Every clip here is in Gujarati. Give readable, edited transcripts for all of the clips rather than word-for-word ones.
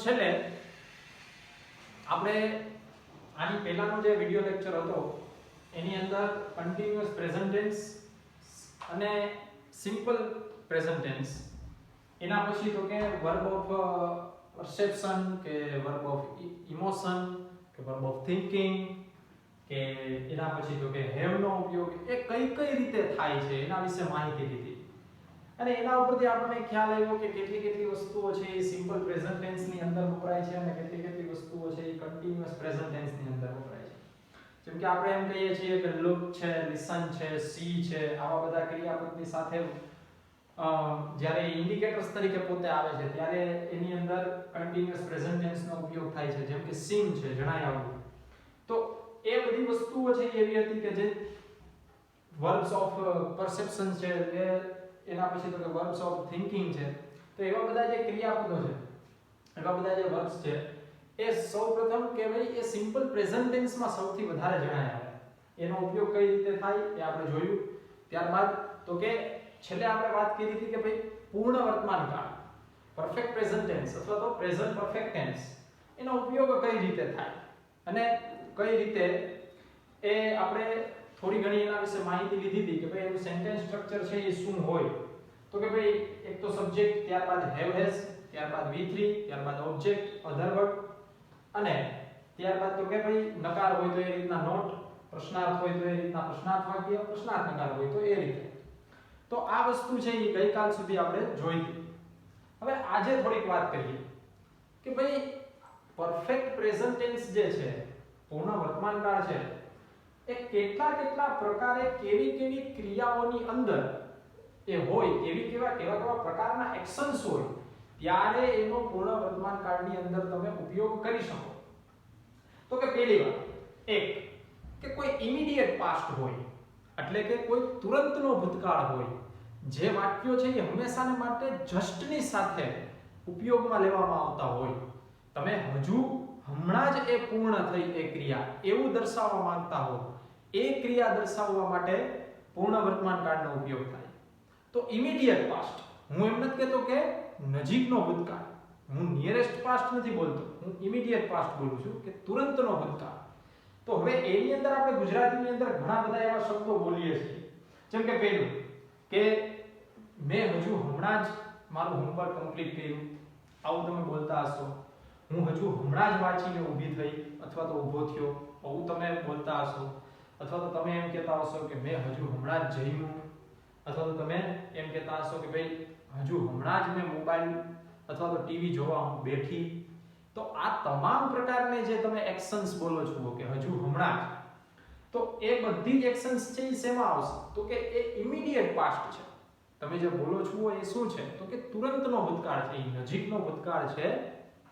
છેલ્લે આપણે આની પહેલાનો જે વિડિયો લેક્ચર હતો એની અંદર કન્ટિન્યુઅસ પ્રેઝન્ટ ટેન્સ અને સિમ્પલ પ્રેઝન્ટ ટેન્સ, એના પછી તો કે વર્બ ઓફ પરસેપ્શન કે વર્બ ઓફ ઇમોશન કે વર્બ ઓફ થિંકિંગ કે એના પછી તો કે હેવ નો ઉપયોગ એ કઈ કઈ રીતે થાય છે એના વિશે માહિતી લીધી અને એના ઉપરથી આપણને ખ્યાલ આવ્યો કે કેટલી વસ્તુઓ છે એ સિમ્પલ પ્રેઝન્ટ ટેન્સ ની અંદર વપરાય છે અને કેટલી વસ્તુઓ છે એ કન્ટિન્યુઅસ પ્રેઝન્ટ ટેન્સ ની અંદર વપરાય છે. જેમ કે આપણે એમ કહીએ છીએ કે લુક છે, લિસન છે, સી છે, આવા બધા ક્રિયાપદની સાથે જ્યારે ઇન્ડિકેટર્સ તરીકે પોતે આવે છે ત્યારે એની અંદર કન્ટિન્યુઅસ પ્રેઝન્ટ ટેન્સ નો ઉપયોગ થાય છે. જેમ કે સિંગ છે, જણાય આવું. તો એ બધી વસ્તુઓ છે એવી હતી કે જે વર્બ્સ ઓફ પરસેપ્શન છે, એના પછી તો કે વર્બ્સ ઓફ થિંકિંગ છે. તો એવા બધા જે ક્રિયાપદો છે, એવા બધા જે વર્બ્સ છે એ સૌપ્રથમ કે ભાઈ એ સિમ્પલ પ્રેઝન્ટ ટેન્સ માં સૌથી વધારે જણાય આવે. એનો ઉપયોગ કઈ રીતે થાય એ આપણે જોયું. ત્યારબાદ તો કે છેલ્લે આપણે વાત કરી હતી કે ભાઈ પૂર્ણ વર્તમાન કાળ, પરફેક્ટ પ્રેઝન્ટ ટેન્સ અથવા તો પ્રેઝન્ટ પરફેક્ટ ટેન્સ, એનો ઉપયોગ કઈ રીતે થાય અને કઈ રીતે એ આપણે થોડી ઘણી એના વિશે માહિતી લીધી હતી કે ભાઈ એનું સેન્ટેન્સ સ્ટ્રક્ચર છે એ શું હોય. તો કે ભાઈ એક તો સબ્જેક્ટ, ત્યારબાદ હેવ હેઝ, ત્યારબાદ V3, ત્યારબાદ ઓબ્જેક્ટ, અધર વર્બ અને ત્યારબાદ તો કે ભાઈ નકાર હોય તો એ રીતના નોટ, પ્રશ્નાર્થ હોય તો એ રીતના પ્રશ્નાર્થ વાક્ય, પ્રશ્નાર્થ નકાર હોય તો એ રીતે. તો આ વસ્તુ છે એ ગઈકાલ સુધી આપણે જોઈ હતી. હવે આજે થોડીક વાત કરીએ કે ભાઈ પરફેક્ટ પ્રેઝન્ટ ટેન્સ જે છે, પૂર્ણ વર્તમાન કાળ છે, એ કેટલા પ્રકારે કેવી ક્રિયાઓની અંદર એ હોય, કેવા પ્રકારના એક્શન્સ હોય ત્યારે એનો પૂર્ણ વર્તમાન કાળની અંદર તમે ઉપયોગ કરી શકો. તો કે પહેલી વાત એક કે કોઈ ઇમિડિયેટ પાસ્ટ હોય, એટલે કે કોઈ તુરંતનો ભૂતકાળ હોય. જે વાક્યો છે એ હંમેશાને માટે જસ્ટની સાથે ઉપયોગમાં લેવામાં આવતા હોય. તમે હજુ હમણાં જ એ પૂર્ણ થઈ એ ક્રિયા એવું દર્શાવવા માંગતા હો, એ ક્રિયા દર્શાવવા માટે પૂર્ણ વર્તમાન કાળનો ઉપયોગ થાય. તો ઇમિડિયેટ પાસ્ટ, હું એમ નથી કહેતો કે નજીકનો ભૂતકાળ, હું નિયરેસ્ટ પાસ્ટ નથી બોલતો, હું ઇમિડિયેટ પાસ્ટ બોલું છું કે તુરંતનો ભૂતકાળ. તો હવે એની અંદર આપણે ગુજરાતીની અંદર ઘણા બધા એવા શબ્દો બોલીએ છીએ. જેમ કે પહેલું કે મેં હજુ હમણાં જ મારું હોમવર્ક કમ્પ્લીટ કર્યું, આવું તમે બોલતા હશો. હું હજુ હમણાં જ વાંચીને ઊભી થઈ અથવા તો ઊભો થયો, આવું તમે બોલતા હશો. અથવા તો તમે એમ કહેતા હશો કે મેં હજુ હમણાં જ જમ્યું, અથવા તો તમે એમ કહેતા હશો કે ભાઈ હજુ હમણાં જ મેં મોબાઈલ અથવા તો ટીવી જોવા હું બેઠી. તો આ તમામ પ્રકારની જે તમે એક્શન્સ બોલો છો કે હજુ હમણાં જ, તો એ બધી જ એક્શન્સ છે એ શેમાં આવશે? તો કે એ ઇમિડિયેટ પાસ્ટ છે. તમે જે બોલો છો એ શું છે? તો કે તુરંતનો ભૂતકાળ છે, એ નજીકનો ભૂતકાળ છે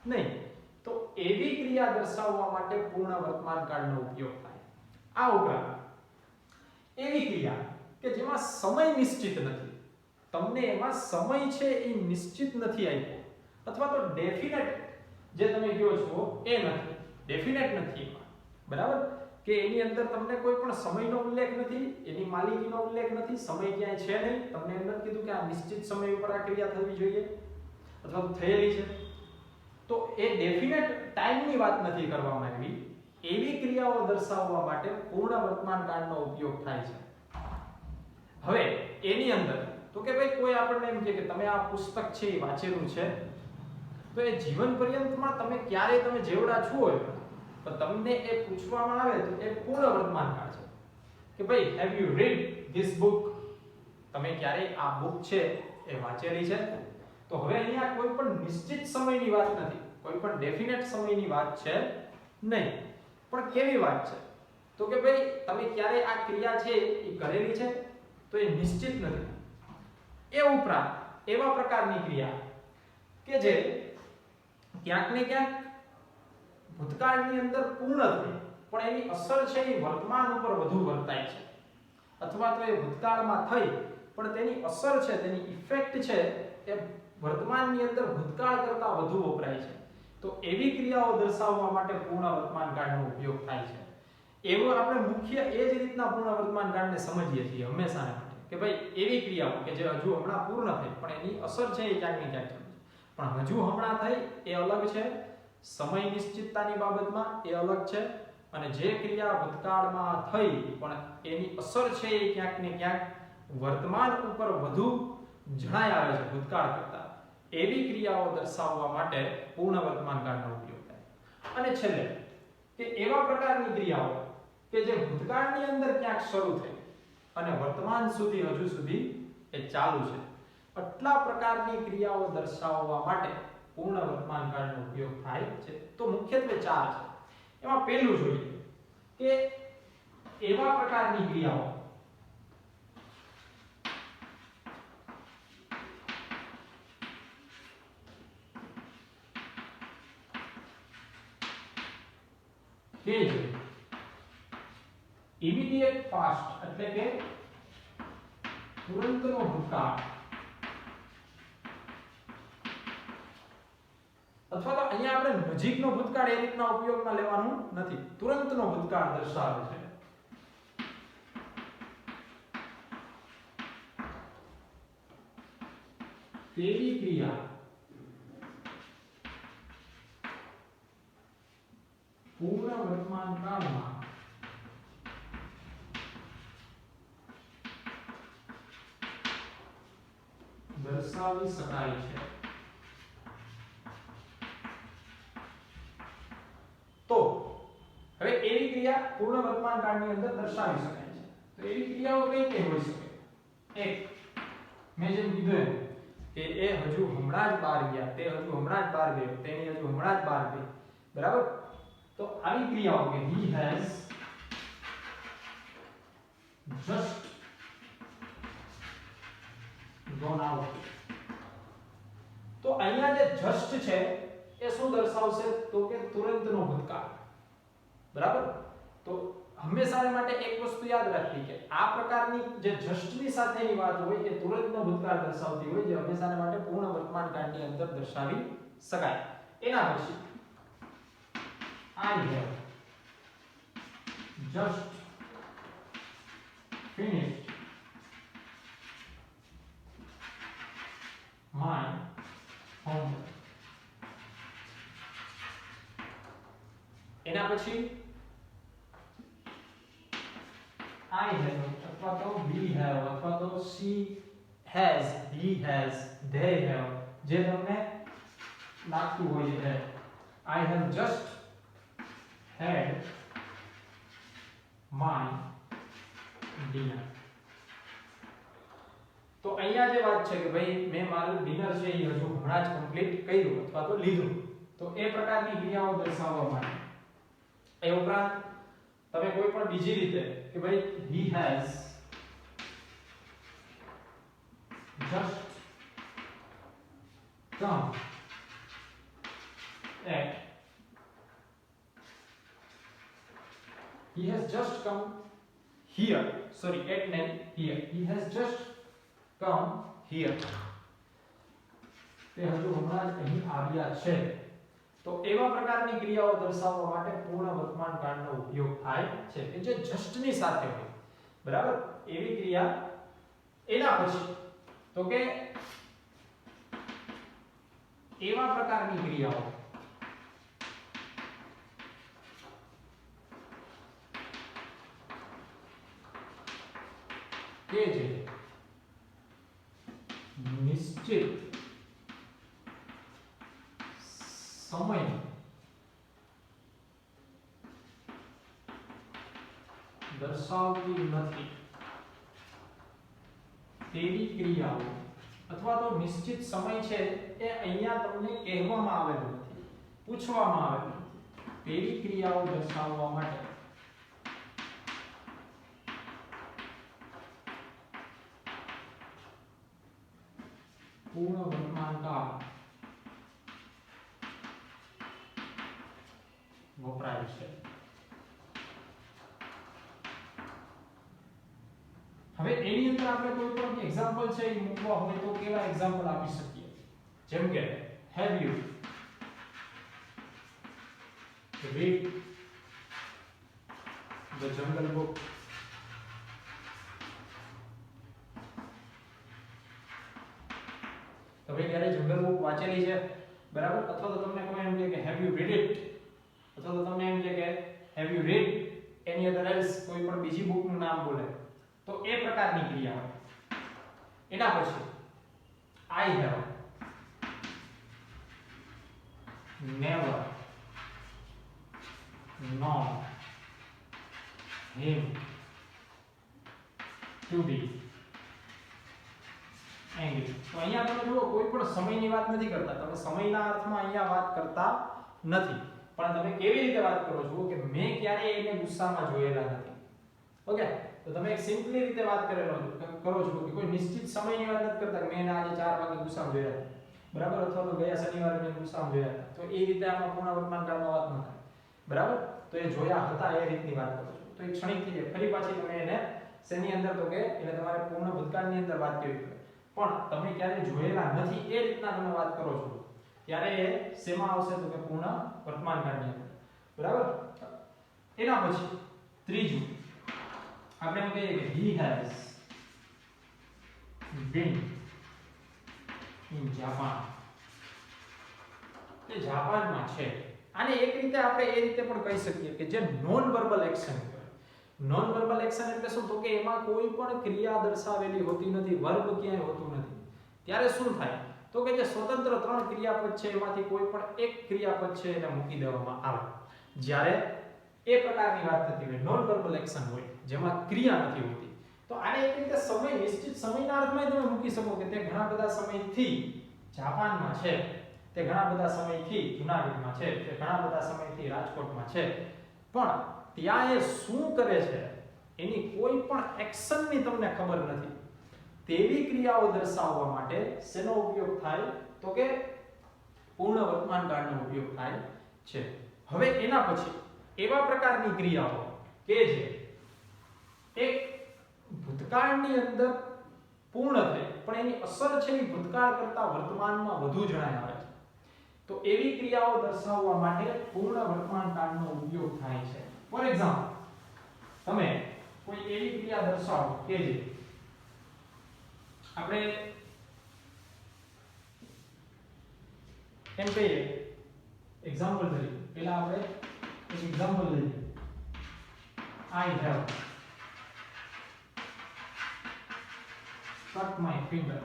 નહીં. તો એવી ક્રિયા દર્શાવવા માટે પૂર્ણ વર્તમાન કાળનો ઉપયોગ થાય. આ ઉપરાંત એવી ક્રિયા કે જેમાં સમય નિશ્ચિત નથી, તમને એમાં સમય છે એ નિશ્ચિત નથી આપ્યો, અથવા તો ડેફિનેટ જે તમે કહો છો એ નથી, ડેફિનેટ નથી એમાં, બરાબર? કે એની અંદર તમને કોઈ પણ સમયનો ઉલ્લેખ નથી, એની માલિકીનો ઉલ્લેખ નથી, સમય ક્યાંય છે નહીં, તમને એમ નથી કીધું કે આ નિશ્ચિત સમય ઉપર આ ક્રિયા થવી જોઈએ અથવા તો થયેલી છે. તો એ ડેફિનેટ ટાઈમની વાત નથી કરવામાં આવી. એવી ક્રિયાઓ દર્શાવવા માટે પૂર્ણ વર્તમાન કાળનો ઉપયોગ થાય છે. હવે એની અંદર તો કે ભાઈ કોઈ આપણને એમ કહે કે તમે આ પુસ્તક છે એ વાંચેલું છે, તો એ જીવન પર્યંતમાં તમે ક્યારે તમે જેવડા છો તો તમને એ પૂછવામાં આવે તો એ પૂર્ણ વર્તમાન કાળ છે કે ભાઈ have you read this book, તમે ક્યારે આ બુક છે એ વાંચેલી છે? તો હવે અહીંયા કોઈ પણ નિશ્ચિત સમયની વાત નથી, કોઈ પણ ડેફિનેટ સમયની વાત છે નહીં. પણ કેવી વાત છે? તો કે ભાઈ તમે ક્યારે આ ક્રિયા છે એ કરેલી છે? તો એ નિશ્ચિત નથી. એ ઉપરાંત એવા પ્રકારની ક્રિયા કે જે ક્યાંક ને ક્યાંક ભૂતકાળની અંદર પૂર્ણ થઈ પણ એની અસર છે એ વર્તમાન ઉપર વધુ વર્તાય છે, અથવા તો એ ભૂતકાળમાં થઈ પણ તેની અસર છે, તેની ઇફેક્ટ છે એ વર્તમાનની અંદર ભૂતકાળ કરતાં વધુ વપરાય છે. તો એવી ક્રિયાઓ દર્શાવવા માટે પૂર્ણ વર્તમાન કાળનો ઉપયોગ થાય છે. એવો આપણે મુખ્ય એ જ રીતના પૂર્ણ વર્તમાન કાળને સમજીએ છીએ હંમેશા માટે કે ભાઈ એવી ક્રિયાઓ કે જે હજુ હમણાં પૂર્ણ થઈ પણ એની અસર છે એ ક્યાંક ને ક્યાંક છે. પણ હજુ હમણાં થઈ એ અલગ છે, સમય નિશ્ચિતતાની બાબતમાં એ અલગ છે, અને જે ક્રિયા ભૂતકાળમાં થઈ પણ એની અસર છે એ ક્યાંક ને ક્યાંક વર્તમાન ઉપર વધુ જણાય આવે છે ભૂતકાળ કરતા, એવી ક્રિયાઓ દર્શાવવા માટે પૂર્ણ વર્તમાન કાળનો ઉપયોગ થાય. અને છેલ્લે કે એવા પ્રકારની ક્રિયાઓ કે જે ભૂતકાળની અંદર ક્યાંક શરૂ થઈ અને વર્તમાન સુધી હજુ સુધી એ ચાલુ છે, આટલા પ્રકારની ક્રિયાઓ દર્શાવવા માટે પૂર્ણ વર્તમાન કાળનો ઉપયોગ થાય છે. તો મુખ્યત્વે 4 છે. એમાં પહેલું જોઈએ કે એવા પ્રકારની ક્રિયાઓ કે જે ઇમિડિયેટ પાસ્ટ એટલે કે તુરંતનો ભૂતકાળ અથવા તો અહીંયા આપણે નજીકનો ભૂતકાળ એ રીતના ઉપયોગમાં લેવાનું નથી, તુરંતનો ભૂતકાળ દર્શાવે છે. તેવી ક્રિયા પૂર્ણ વર્તમાન કાળમાં દર્શાવી શકાય છે. તો હવે એવી ક્રિયા પૂર્ણ વર્તમાન કાળની અંદર દર્શાવી શકાય છે. તો એવી ક્રિયાઓ કઈ કઈ હોઈ શકે? એક, મેં જેમ કીધું એમ કે એ હજુ હમણાં જ બહાર ગયા, તે હજુ હમણાં જ બહાર ગયો, તેની હજુ હમણાં જ બહાર ગઈ, બરાબર? તો આવી ક્રિયાઓ કે he has just gone out. તો અહીંયા જે just છે એ શું દર્શાવશે? તો કે તુરંતનો ભૂતકાળ, બરાબર? તો હંમેશા માટે એક વસ્તુ યાદ રાખવી કે આ પ્રકારની જે just ની સાથેની વાત હોય એ તુરંતનો ભૂતકાળ દર્શાવતી હોય, જે હંમેશા માટે પૂર્ણ વર્તમાન કાળની અંદર દર્શાવી શકાય. એના પછી I have just finished my homework. એના પછી I have અથવા તો we have અથવા તો she has, he has, they have, જે તમને લાગતું હોય છે. I have just had my dinner. તો અહીંયા જે વાત છે કે ભાઈ મેં મારું ડિનર છે એ હજુ હમણાં જ કમ્પ્લીટ કર્યું અથવા તો લીધું, તો એ પ્રકારની ક્રિયાઓ દર્શાવવા માટે. એ ઉપરાંત તમે કોઈ પણ બીજી રીતે કે ભાઈ he has just come at he has just come here, sorry, at name here, he has just come here, તે હજુ હમણાં જ અહીં આવ્યા છે. તો એવા પ્રકારની ક્રિયાઓ દર્શાવવા માટે પૂર્ણ વર્તમાન કાળનો ઉપયોગ થાય છે કે જે just ની સાથે હોય, બરાબર? એવી ક્રિયા. એના પછી તો કે એવા પ્રકારની ક્રિયાઓ કે જે નિશ્ચિત સમય દર્શાવતી નથી, તેવી ક્રિયાઓ અથવા તો નિશ્ચિત સમય છે એ અહીંયા તમને કહેવામાં આવેલું નથી, પૂછવામાં આવેલું નથી, તેવી ક્રિયાઓ દર્શાવવા માટે પૂર્ણ વર્તમાન કાળ વપરાય છે. હવે એની અંદર આપણે કોઈ પણ એક્ઝામ્પલ છે એ મૂકવા હોય તો કેવા એક્ઝામ્પલ આપી શકીએ? જેમ કે have you read the Jungle Book? તમે ક્યારે જંગલ બુક વાંચેલી છે બરાબર, અથવા તો તમને કોઈ એમ કહે કે હેવ યુ રીડ ઇટ, અથવા તો તમને એમ કહે કે have you read any other else, કોઈ પણ બીજી બુકનું નામ બોલે તો એ પ્રકારની ક્રિયા હોય. એના પછી I have never known him to be angry. તો અહીંયા તમે જુઓ કોઈ પણ સમયની વાત નથી કરતા, તમે સમયના અર્થમાં અહીંયા વાત કરતા નથી, પણ તમે કેવી રીતે વાત કરો છો કે મેં ક્યારેય એને ગુસ્સામાં જોયેલા નથી. ઓકે, તો તમે એક સિમ્પલી રીતે વાત કરો છો કે કોઈ નિશ્ચિત સમયની વાત નથી કરતા કે મેં આજે 4 વાગે ગુસ્સામાં જોયા હતા બરાબર, અથવા તો ગયા શનિવારે મેં ગુસ્સામાં જોયા હતા. તો એ રીતે આમાં પૂર્ણ વર્તમાન કાળમાં વાત ન થાય બરાબર. તો એ જોયા હતા એ રીતની વાત કરો છો. તો એક ક્ષણિક થઈ જાય, ફરી પાછી તમે એને શેની અંદર તો કે એટલે તમારે પૂર્ણ ભૂતકાળની અંદર વાત કરવી પડે, પણ તમે ક્યારે જોયેલા નથી એ રીતના તમે વાત કરો છો ત્યારે એ શેમાં આવશે તો કે પૂર્ણ વર્તમાન કાળની અંદર બરાબર. એના પછી ત્રીજું આપણે એમ કહીએ કે he has been in Japan. તે જાપાનમાં છે. આને એક રીતે આપણે એ રીતે પણ કહી શકીએ કે જે નોન વર્બલ એક્શન કહેવાય. નોન વર્બલ એક્શન એટલે શું તો કે એમાં કોઈ પણ ક્રિયા દર્શાવેલી હોતી નથી, વર્બ ક્યાંય હોતું નથી. ત્યારે શું થાય તો કે જે સ્વતંત્ર 3 ક્રિયાપદ છે એમાંથી કોઈ પણ એક ક્રિયાપદ છે એને મૂકી દેવામાં આવે. જ્યારે એ પ્રકારની વાત થતી હોય નોન વર્બલ એક્શન હોય જેમાં ક્રિયા નથી હોતી, તો આને એક રીતે સમય નિશ્ચિત સમયના અર્થમાં તમે મૂકી શકો કે તે ઘણા બધા સમયથી જાપાનમાં છે, તે ઘણા બધા સમયથી જૂનાગઢમાં છે, તે ઘણા બધા સમયથી રાજકોટમાં છે, પણ ત્યાં એ શું કરે છે એની કોઈ પણ એક્શનની તમને ખબર નથી. તેવી ક્રિયાઓ દર્શાવવા માટે શેનો ઉપયોગ થાય તો કે પૂર્ણ વર્તમાન કાળનો ઉપયોગ થાય છે. હવે એના પછી એવા પ્રકારની ક્રિયાઓ કે જે એક ભૂતકાળની અંદર પૂર્ણ થઈ પણ એની અસર છે એ ભૂતકાળ કરતા વર્તમાનમાં વધુ જણાય આવે છે, તો એવી ક્રિયાઓ દર્શાવવા માટે પૂર્ણ વર્તમાન કાળનો ઉપયોગ થાય છે. ફોર એક્ઝામ્પલ, તમે કોઈ એવી ક્રિયા દર્શાવો કે જે આપણે એમ કહીએ એક્ઝામ્પલ તરીકે, પહેલા આપણે એક એક્ઝામ્પલ લઈએ. I have cut my finger.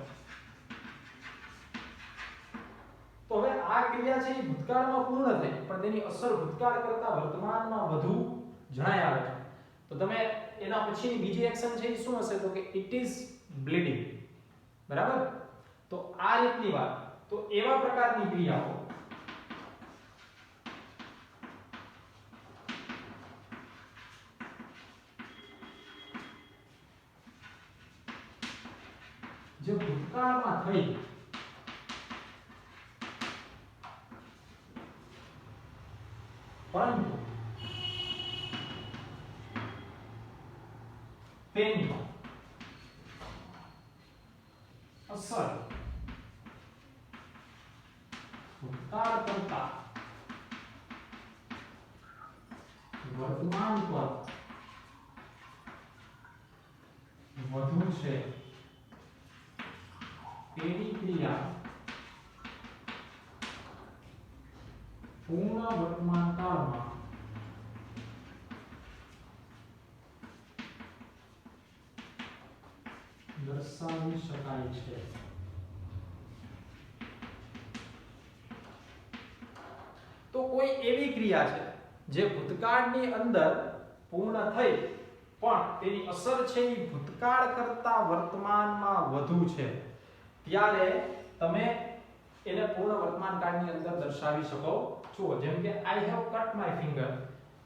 તો હવે આ ક્રિયા છે એ ભૂતકાળમાં પૂર્ણ થઈ પણ તેની અસર ભૂતકાળ કરતા વર્તમાનમાં વધુ જણાય આવે છે. તો તમે એના પછીની બીજી એક્શન છે એ શું હશે તો કે it is bleeding. બરાબર, તો આ રીતની વાત, તો એવા પ્રકારની ક્રિયાઓ જે ભૂતકાળમાં થઈ પરંતુ તેની અસર ભૂતકાળ કરતા વર્તમાન પર વધુ છે તેવી ક્રિયા પૂર્ણ વર્તમાન કાળમાં દર્શાવી શકાય છે. તો કોઈ એવી ક્રિયા છે જે ભૂતકાળની અંદર પૂર્ણ થઈ પણ તેની અસર છે એ ભૂતકાળ કરતા વર્તમાનમાં વધુ છે, ત્યારે તમે એને પૂર્ણ વર્તમાન કાળની અંદર દર્શાવી શકો છો. જેમ કે I have cut my finger,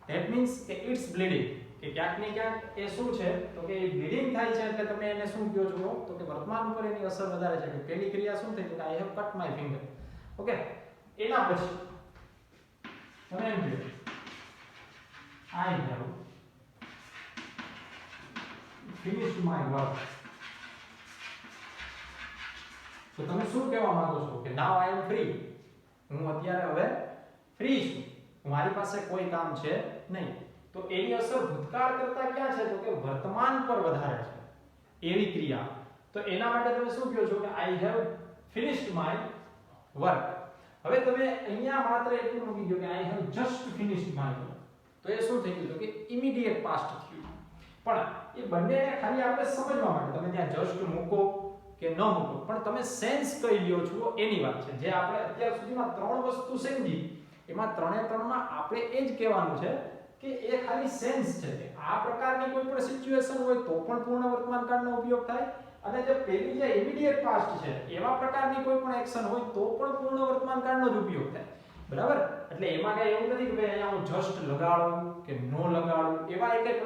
that means કે it's bleeding, કે ક્યાંક ને ક્યાંક એ શું છે તો કે બ્લીડિંગ થાય છે એટલે તમે એને શું કહો છો તો કે વર્તમાન ઉપર એની અસર વધારે છે કે પહેલી ક્રિયા શું થઈ કે I have cut my finger. Okay, એના પછી તમે એમ કહો I have finished my work. તો તમે શું કહેવા માંગો છો કે now I am free, હું અત્યારે હવે ફ્રી છું, મારી પાસે કોઈ કામ છે નહીં. તો એની અસર ભૂતકાળ કરતા ક્યાં છે તો કે વર્તમાન પર વધારે છે એવી ક્રિયા. તો એના માટે તમે શું કહો છો કે I have finished my work. હવે તમે અહીંયા માત્ર એટલું મૂકી દો કે I have just finished my work. તો એ શું થઈ ગયું તો કે immediate past થયું. પણ એ બંનેને ખાલી આપણે સમજવા માટે તમે ત્યાં just મૂકો કે ન મૂકો, પણ તમે સેન્સ કઈ લ્યો છો એની વાત છે. જે આપણે અત્યાર સુધીમાં ત્રણ વસ્તુ સમજી, એમાં ત્રણે ત્રણમાં આપણે એ જ કહેવાનું છે કે એ ખાલી સેન્સ છે કે આ પ્રકારની કોઈ પણ સિચ્યુએશન હોય તો પણ પૂર્ણ વર્તમાન કાળનો ઉપયોગ થાય, અને જે પેલી જે ઇમિડિયેટ પાસ્ટ છે એવા પ્રકારની કોઈ પણ એક્શન હોય તો પણ પૂર્ણ વર્તમાન કાળનો જ ઉપયોગ થાય. બરાબર? એટલે એમાં કઈ એવું નથી કે ભાઈ અહીંયા હું જસ્ટ લગાડું કે નો લગાડું એવા એક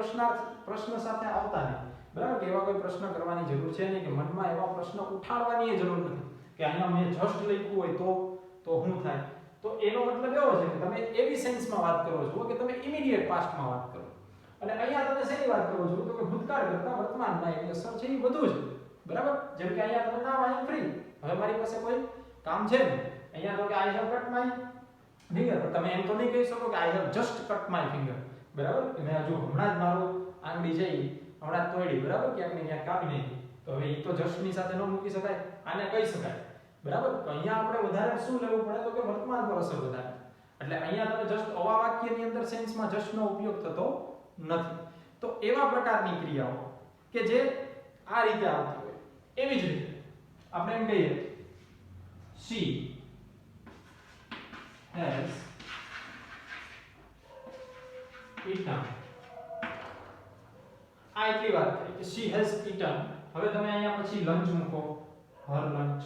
પ્રશ્ન સાથે આવતા નહીં. બરાબર? કે એવા કોઈ પ્રશ્ન કરવાની જરૂર છે નહીં, કે મનમાં એવા પ્રશ્ન ઉઠાડવાની જરૂર નથી કે અહીંયા મેં જસ્ટ લખ્યું હોય તો શું થાય. તો એનો મતલબ એવો છે કે તમે એવી સેન્સમાં વાત કરો છો કે તમે ઇમિડિયેટ પાસ્ટમાં વાત કરો, અને અહીંયા તમે શેની વાત કરો છો તો કે ભૂતકાળ કરતા વર્તમાનમાં એની અસર છે એ વધુ છે. બરાબર? જેમ કે અહીંયા તમે નામ આઈ ફ્રી, હવે મારી પાસે કોઈ કામ છે નહીં, અહીંયા તો કે I have cut my finger, પણ તમે એમ તો નહીં કહી શકો કે I have just cut my finger. બરાબર? કે મેં હજુ હમણાં જ મારું આંગળી જઈ હમણાં જ તોડી, બરાબર, ક્યાંક ને ક્યાંક કાપી નાખી. તો હવે એ તો જસ્ટ ની સાથે ન મૂકી શકાય, આને કહી શકાય. બરાબર? તો અહીંયા આપણે વધારે શું લેવું પડે તો કે વર્તમાન પર અસર વધારે. એટલે અહીંયા તમે જસ્ટ અવા વાક્યની અંદર સેન્સમાં જસ્ટ નો ઉપયોગ થતો નથી. તો એવા પ્રકારની ક્રિયાઓ કે જે આ રીતે આવતી હોય, એવી જ રીતે આપણે એમ કહીએ she has eaten. આ એટલી વાત થઈ કે she has eaten. હવે તમે અહીંયા પછી લંચ મૂકો, her lunch.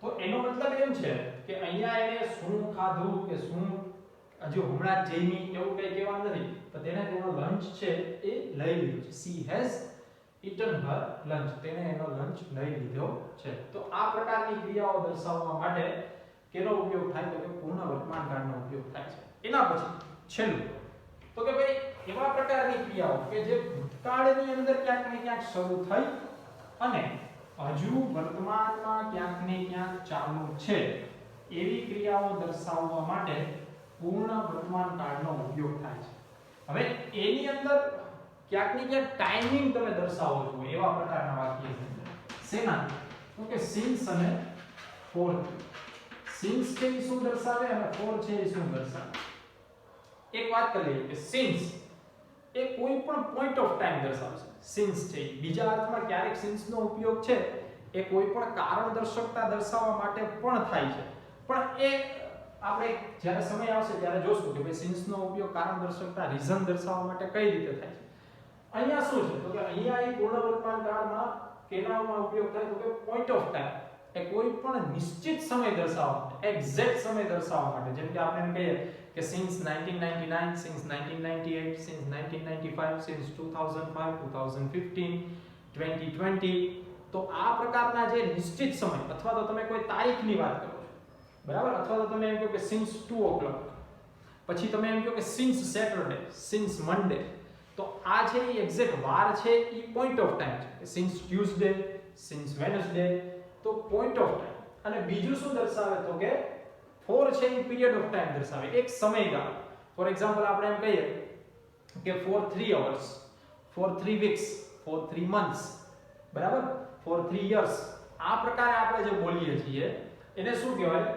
તો એનો મતલબ એમ છે કે અહીંયા એને શું ખાધું કે શું હજુ હમણાં જ જમી એવું કંઈ કહેવાનું નથી, પણ તેને તેનો લંચ છે એ લઈ લીધું છે. she has eaten her lunch. તેને એનો લંચ લઈ લીધો છે. તો આ પ્રકારની ક્રિયાઓ દર્શાવવા માટે કેનો ઉપયોગ થાય તો કે પૂર્ણ વર્તમાન કાળનો ઉપયોગ થાય છે. એના પછી છેલ્લું તો કે ભાઈ એવા પ્રકારની ક્રિયાઓ કે જે ભૂતકાળની અંદર ક્યાંક ને ક્યાંક શરૂ થઈ અને હજુ વર્તમાનમાં ક્યાંક ને ક્યાંક ચાલુ છે, એવી ક્રિયાઓ દર્શાવવા માટે પૂર્ણ વર્તમાન કાળનો ઉપયોગ થાય છે. હવે એની અંદર ક્યાંક ને ક્યાંક ટાઈમિંગ તમે દર્શાવો છો એવા પ્રકારના વાક્ય છે. શેના? તો કે since અને for. since છે એ શું દર્શાવે અને for છે એ શું દર્શાવે? એક વાત કરી લઈએ કે since એ કોઈ પણ પોઈન્ટ ઓફ ટાઈમ દર્શાવશે. since છે બીજા અર્થમાં ક્યારેક since નો ઉપયોગ છે એ કોઈ પણ કારણ દર્શકતા દર્શાવવા માટે પણ થાય છે, પણ એ આપણે જ્યારે સમય આવશે ત્યારે જોશું કે ભાઈ since નો ઉપયોગ કારણ દર્શકતા રીઝન દર્શાવવા માટે કઈ રીતે થાય છે. અહીંયા શું છે તો કે અહીંયા એ પૂર્ણ વર્તમાન કાળમાં કેનામાં ઉપયોગ થાય તો કે પોઈન્ટ ઓફ ટાઈમ, એ કોઈ પણ નિશ્ચિત સમય દર્શાવવા માટે, એક્ઝેક્ટ સમય દર્શાવવા માટે. જેમ કે આપણે એમ કહીએ કે since 1999, since 1998, since 1995, since 2005, 2015, 2020. તો આ પ્રકારના જે નિશ્ચિત સમય અથવા તો તમે કોઈ તારીખની વાત કરો છો, બરાબર, અથવા તો તમે એમ કહો કે since 2 o'clock, પછી તમે એમ કહો કે since Saturday, since Monday. તો આ છે એ એક્ઝેક્ટ વાર છે, એ પોઈન્ટ ઓફ ટાઈમ છે. since Tuesday, since Wednesday. તો પોઈન્ટ ઓફ ટાઈમ. અને બીજું શું દર્શાવે તો કે for છે એ પીરિયડ ઓફ ટાઈમ દર્શાવે, એક સમયગાળો. ફોર એક્ઝામ્પલ આપણે એમ કહીએ કે for 3 hours, for 3 weeks, for 3 months, બરાબર, for 3 years. આ પ્રકારે આપણે જે બોલીએ છીએ એને શું કહેવાય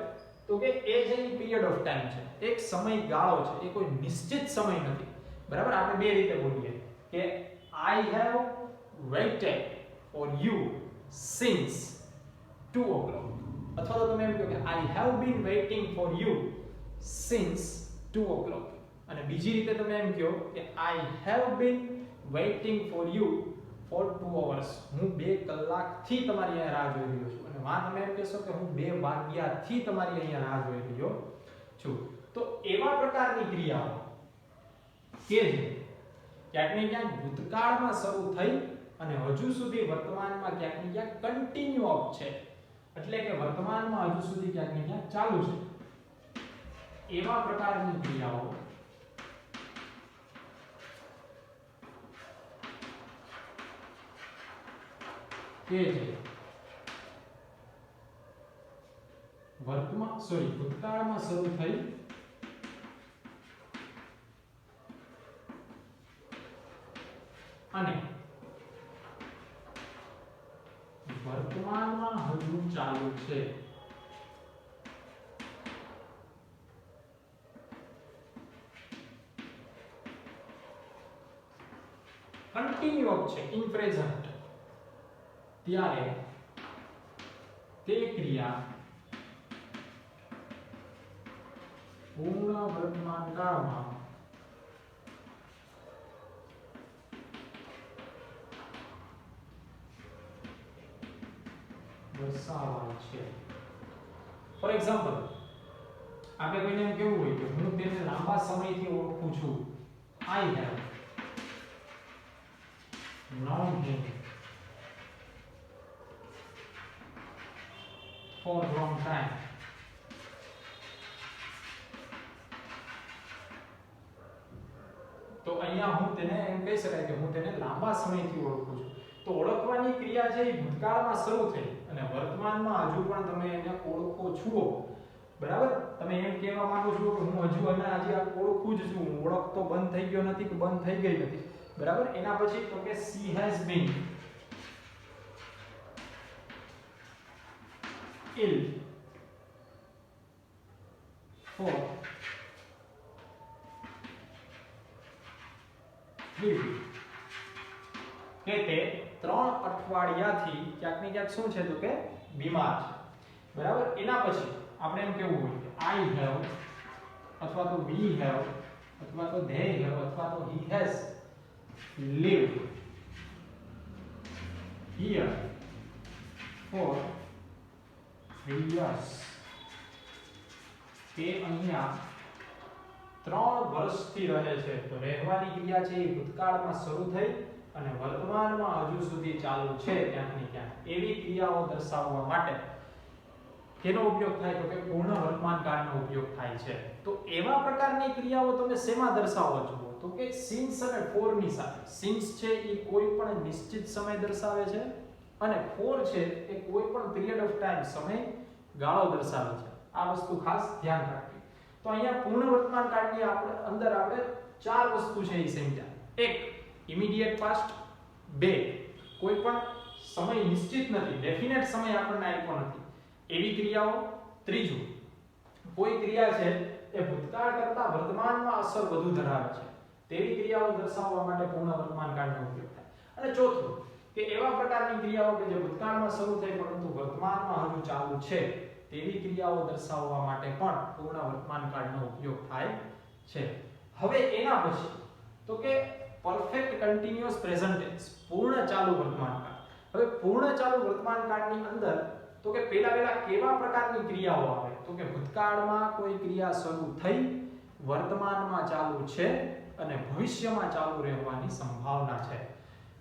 તો કે એ જે પીરિયડ ઓફ ટાઈમ છે, એક સમયગાળો છે, એ કોઈ નિશ્ચિત સમય નથી. બરાબર? આપણે બે રીતે બોલીએ કે I have waited for you since 2 o'clock, અથવા તો તમે એમ કહો કે I have been waiting for you since 2 o'clock. અને બીજી રીતે તમે એમ કહો કે I have been waiting for you for 2 hours. હું 2 કલાકથી તમારી અહીંયા રાહ જોઈ રહ્યો છું. અને માં તમે એમ કહેશો કે હું 2 વાગ્યાથી તમારી અહીંયા રાહ જોઈ રહ્યો છું. તો એવા પ્રકારની ક્રિયાઓ કે જે ક્યાંક ને ક્યાંક ભૂતકાળમાં શરૂ થઈ અને હજુ સુધી વર્તમાનમાં ક્યાંક ને ક્યાંક કન્ટિન્યુ અપ છે, એટલે કે વર્તમાનમાં હજુ સુધી ક્યાંક ને ક્યાંક ચાલુ છે, એવા પ્રકારની ક્રિયાઓ કે જે ભૂતકાળમાં શરૂ થઈ અને વર્તમાનમાં હજુ ચાલુ છે. કન્ટિન્યુ છે ઇન પ્રેઝન્ટ, ત્યારે તે ક્રિયા પૂર્ણ વર્તમાન કાળમાં દર્શાવાય છે. ફોર એક્ઝામ્પલ, આપણે કોઈને એમ કેવું હોય કે હું તેને લાંબા સમયથી ઓળખું છું. I have known him for a long time. તો અહીંયા હું તેને એમ કહી શકાય કે હું તેને લાંબા સમયથી ઓળખું છું. તો ઓળખવાની ક્રિયા છે એ ભૂતકાળમાં શરૂ થઈ અને વર્તમાનમાં હજુ પણ તમે એને ઓળખો છો. બરાબર? તમે એમ કહેવા માંગો છો કે હું હજુ અને આજે આ ઓળખું જ છું, ઓળખતો બંધ થઈ ગયો નથી કે બંધ થઈ ગઈ નથી. બરાબર? એના પછી તો કે she has been ill for 3 weeks. કે તે 3 અઠવાડિયાથી ક્યાંક ને ક્યાંક શું છે તો કે બીમાર છે. બરાબર? એના પછી આપણે એમ કેવું હોય કે I have અથવા તો we have અથવા તો they have અથવા તો he has lived here for 3 years. તે અહીંયા 3 વર્ષથી રહે છે. તો રહેવાની ક્રિયા છે એ ભૂતકાળમાં શરૂ થઈ અને વર્તમાનમાં હજુ સુધી ચાલુ છે ક્યાંક ને ક્યાંક. એવી ક્રિયાઓ દર્શાવવા માટે કેનો ઉપયોગ થાય તો કે પૂર્ણ વર્તમાન કાળનો ઉપયોગ થાય છે. તો એવા પ્રકારની ક્રિયાઓ તમે શેમાં દર્શાવો છો તો કે since અને for ની સાથે. since છે એ કોઈ પણ નિશ્ચિત સમય દર્શાવે છે અને for છે એ કોઈ પણ પીરિયડ ઓફ ટાઈમ સમય ગાળો દર્શાવે છે. આ વસ્તુ ખાસ ધ્યાન રાખવી. તો અહીંયા પૂર્ણ વર્તમાન કાળની અંદર આપણે 4 વસ્તુ છે એ સમજ્યા. 1 ઇમિડિયેટ પાસ્ટ, 2 કોઈ પણ સમય નિશ્ચિત નથી, ડેફિનેટ સમય આપણને આપ્યો નથી એવી ક્રિયાઓ, 3 કોઈ ક્રિયા છે એ ભૂતકાળ કરતા વર્તમાનમાં અસર વધુ ધરાવે છે તેવી ક્રિયાઓ દર્શાવવા માટે પૂર્ણ વર્તમાન કાળનો ઉપયોગ થાય. અને 4 કે એવા પ્રકારની ક્રિયાઓ કે જે ભૂતકાળમાં શરૂ થઈ પરંતુ વર્તમાનમાં હજુ ચાલુ છે તેવી ક્રિયાઓ દર્શાવવા માટે પણ પૂર્ણ વર્તમાન કાળનો ઉપયોગ થાય છે. હવે એના પછી તો કે પરફેક્ટ કન્ટિન્યુઅસ પ્રેઝન્ટ ટેન્સ, પૂર્ણ ચાલુ વર્તમાન કાળ. હવે પૂર્ણ ચાલુ વર્તમાન કાળની અંદર તો કે પહેલા કેવા પ્રકારની ક્રિયાઓ આવે તો કે ભૂતકાળમાં કોઈ ક્રિયા શરૂ થઈ, વર્તમાનમાં ચાલુ છે અને ભવિષ્યમાં ચાલુ રહેવાની સંભાવના છે.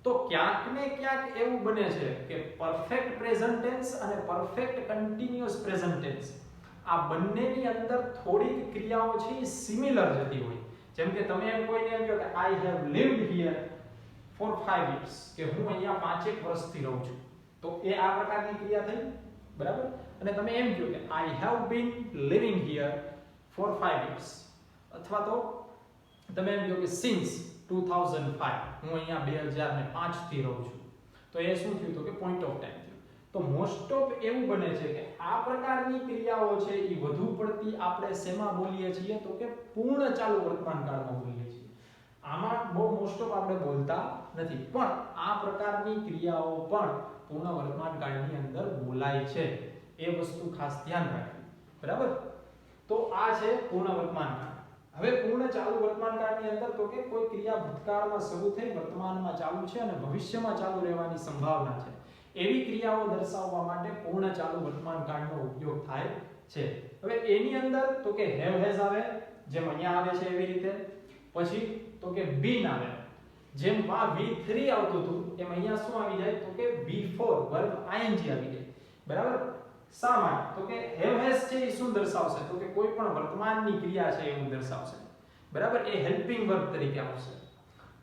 તો ક્યાંક ને ક્યાંક એવું બને છે કે પરફેક્ટ પ્રેઝન્ટ ટેન્સ અને પરફેક્ટ કન્ટિન્યુઅસ પ્રેઝન્ટ ટેન્સ આ બંનેની અંદર થોડીક ક્રિયાઓ છે એ સિમિલર જતી હોય. જેમ કે તમે એમ કોઈને એમ કહો કે I have lived here for 5 years, કે હું અહીંયા 5 વર્ષથી રહું છું. તો એ આ પ્રકારની ક્રિયા થઈ. બરાબર? અને તમે એમ કહો કે I have been living here for 5 years, અથવા તો તમે એમ કહો કે since 2005, હું અહીંયા 2005 થી રહું છું. તો એ શું થયું તો કે પોઈન્ટ ઓફ ટાઈમ થયું. તો મોસ્ટ ઓફ એવું બને છે કે આ પ્રકારની ક્રિયાઓ છે એ વધુ પડતી આપણે શેમાં બોલીએ છીએ તો કે પૂર્ણ ચાલુ વર્તમાન કાળમાં બોલીએ છીએ. આમાં બહુ મોસ્ટ ઓફ આપણે બોલતા નથી, પણ આ પ્રકારની ક્રિયાઓ પણ પૂર્ણ વર્તમાન કાળની અંદર બોલાય છે. એ વસ્તુ ખાસ ધ્યાન રાખવી. બરાબર? તો આ છે પૂર્ણ વર્તમાન કાળ. હવે પૂર્ણ ચાલુ વર્તમાન કાળની અંદર તો કે કોઈ ક્રિયા ભૂતકાળમાં શરૂ થઈ વર્તમાનમાં ચાલુ છે અને ભવિષ્યમાં ચાલુ રહેવાની સંભાવના છે એવી ક્રિયાઓ દર્શાવવા માટે પૂર્ણ ચાલુ વર્તમાન કાળનો ઉપયોગ થાય છે. હવે એની અંદર તો કે have has આવે, જેમ અહીંયા આવે છે એવી રીતે. પછી તો કે been આવે, જેમ આ V3 આવતું હતું એમ અહીંયા શું આવી જાય તો કે V4 વર્બ ing આવી જાય. બરાબર? શા માટે તો કે have has છે એ શું દર્શાવશે તો કે કોઈ પણ વર્તમાનની ક્રિયા છે એવું દર્શાવશે. બરાબર? એ હેલ્પિંગ વર્બ તરીકે આવશે.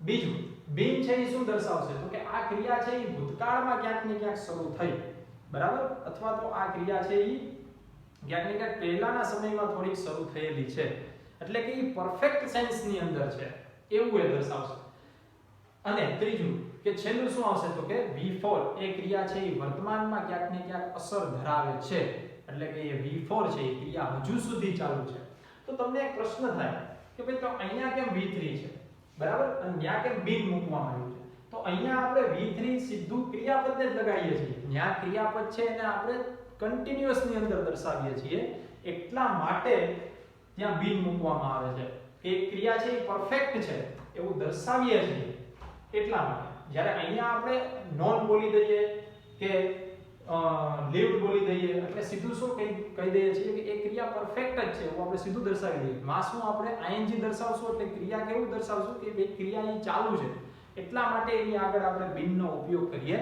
બીજું been છે એ શું દર્શાવશે તો કે આ ક્રિયા છે એ ભૂતકાળમાં ક્યાંક ને ક્યાંક શરૂ થઈ. બરાબર? અથવા તો આ ક્રિયા છે એ ક્યાંક ને ક્યાંક પહેલાના સમયમાં થોડીક શરૂ થયેલી છે, એટલે કે એ પરફેક્ટ સેન્સ ની અંદર છે એવું એ દર્શાવશે. અને ત્રીજું કે છેલ્લું શું આવશે તો કે V4 એ ક્રિયા છે એ વર્તમાનમાં ક્યાંક ને ક્યાંક અસર ધરાવે છે, એટલે કે એ V4 છે એ ક્રિયા હજુ સુધી ચાલુ છે. તો તમને એક પ્રશ્ન થાય કે ભાઈ તો અહીંયા કેમ V3 છે, બરાબર, અને ત્યાં કેમ બિન મૂકવામાં આવ્યું છે? તો અહીંયા આપણે V3 સીધું ક્રિયાપદને જ લગાડીએ છીએ. ત્યાં ક્રિયાપદ છે એને આપણે કન્ટિન્યુઅસ ની અંદર દર્શાવીએ છીએ, એટલા માટે ત્યાં બિન મૂકવામાં આવે છે કે ક્રિયા છે એ પરફેક્ટ છે એવું દર્શાવીએ છીએ એટલા માટે. જ્યારે અહીંયા આપણે નોન બોલી દઈએ કે લીવડ બોલી દઈએ એટલે સીધું શું કહી દઈએ છીએ કે એ ક્રિયા પરફેક્ટ જ છે એવું આપણે સીધું દર્શાવી દઈએ. માં શું આપણે ing દર્શાવશું એટલે ક્રિયા કેવું દર્શાવશું કે એ ક્રિયા અહીં ચાલુ છે, એટલા માટે એની આગળ આપણે બિનનો ઉપયોગ કરીએ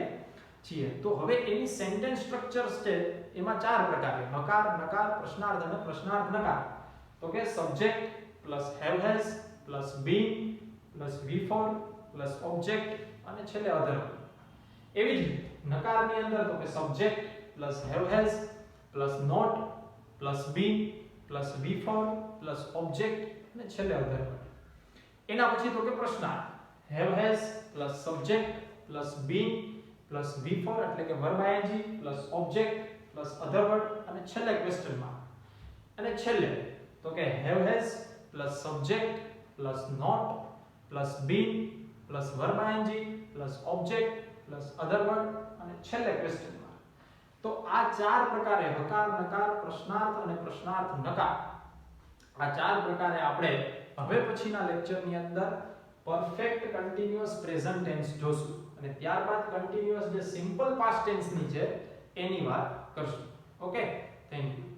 છીએ. તો હવે એની સેન્ટેન્સ સ્ટ્રક્ચર્સ છે એમાં ચાર પ્રકાર છે: હકાર, નકાર, પ્રશ્નાર્થ અને પ્રશ્નાર્થ નકાર. તો કે subject plus have has plus been plus V4 plus object અને છેલ્લે અધર. એવી જ રીતે નકારની અંદર તો કે subject plus have has plus not plus been plus V4 plus object અને છેલ્લે અધર. એના પછી તો કે પ્રશ્નાર્થ have has plus subject plus been plus V4 એટલે કે verb ing plus object plus other word અને છેલ્લે ક્વેશ્ચન માર્ક. અને છેલ્લે તો કે have has plus subject plus not plus been plus verb ing plus object plus other word અને છેલ્લે ક્વેશ્ચન માર્ક. તો આ ચાર પ્રકારે હકાર, નકાર, પ્રશ્નાર્થ અને પ્રશ્નાર્થ નકાર, આ ચાર પ્રકારે આપણે હવે પછીના લેક્ચરની અંદર પરફેક્ટ કન્ટિન્યુઅસ પ્રેઝન્ટ ટેન્સ જોશું અને ત્યારબાદ કન્ટિન્યુઅસ જે સિમ્પલ પાસ્ટ ટેન્સ ની છે એની વાત કરશું. Okay, thank you.